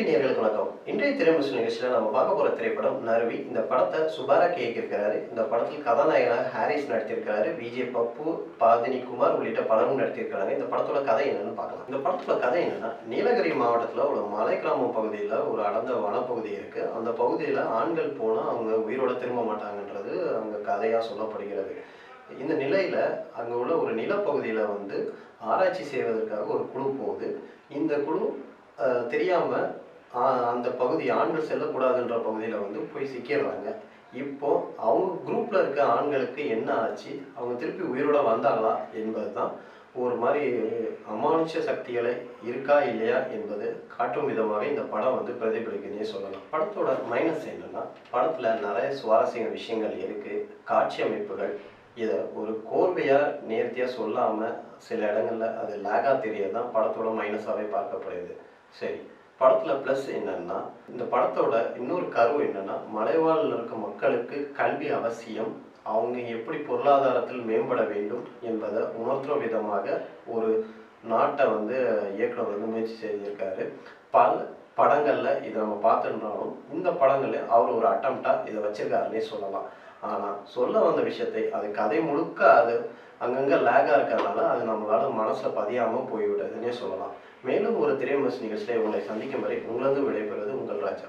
TV நேயர்களுக்கு வணக்கம். இன்றைய திரைமுரசு நிகழ்ச்சியில நம்ம பார்க்க போற திரைப்படம் நருவி. இந்த படத்தை சுபாராக் இயக்கியிருக்கிறாரு. இந்த படத்தில் கதாநாயகனாக ஹாரிஸ் நடித்திருக்கிறாரு. விஜய், பப்பு, பாதினி குமார் உள்ளிட்ட பலரும் நடித்திருக்கிறாங்க. இந்த படத்தோட கதை என்னன்னு பார்க்கலாம். இந்த படத்தோட கதை என்னன்னா, நீலகிரி மாவட்டத்தில் ஒரு மலை கிராம பகுதியில் ஒரு அடர்ந்த வனப்பகுதி இருக்கு. அந்த பகுதியில் ஆண்கள் போனால் அவங்க உயிரோட திரும்ப மாட்டாங்கன்றது அங்கே கதையாக சொல்லப்படுகிறது. இந்த நிலையில அங்கே உள்ள ஒரு நிலப்பகுதியில் ஆராய்ச்சி செய்வதற்காக ஒரு குழு போகுது. இந்த குழு தெரியாம அந்த பகுதி ஆண்கள் செல்லக்கூடாதுன்ற பகுதியில் போய் சிக்கிடுறாங்க. இப்போ அவங்க குரூப்ல இருக்க ஆண்களுக்கு என்ன ஆச்சு, அவங்க திருப்பி உயிரோட வந்தாங்களா என்பது தான் ஒரு மாதிரி அமானுஷ சக்திகளை இருக்கா இல்லையா என்பது காட்டும் விதமாக இந்த படம் பிரதிபலிக்குன்னே சொல்லலாம். படத்தோட மைனஸ் என்னன்னா, படத்துல நிறைய சுவாரஸ்ய விஷயங்கள் இருக்கு. காட்சி அமைப்புகள் இதை ஒரு கோர்வையா நேர்த்தியா சொல்லாம சில இடங்கள்ல அது லேகா தெரியதான் படத்தோட மைனஸாவே பார்க்கப்படுது. சரி, படத்துல ப்ளஸ் என்னன்னா, இந்த படத்தோட இன்னொரு கருவு என்னன்னா, மலைவாழில் இருக்க மக்களுக்கு கல்வி அவசியம், அவங்க எப்படி பொருளாதாரத்தில் மேம்பட வேண்டும் என்பதை உணர்த்துற விதமாக ஒரு நாட்டை இயக்குனர் முயற்சி செய்திருக்காரு. பல படங்கள்ல இதை நம்ம பார்த்துருந்தாலும் இந்த படங்கள்ல அவர் ஒரு அட்டம்ப்டா இதை வச்சிருக்காருன்னே சொல்லலாம். ஆனா சொல்ல வந்த விஷயத்தை அது கதை முழுக்க அது அங்கங்க லேகா இருக்கிறதுனால அது நம்மளால மனசுல பதியாம போய்விட்டதுன்னே சொல்லலாம். மேலும் ஒரு திரைவிமர்சன நிகழ்ச்சியை உங்களை சந்திக்கும் வரை உங்களது விடைபெறுவது உங்கள் ராஜா.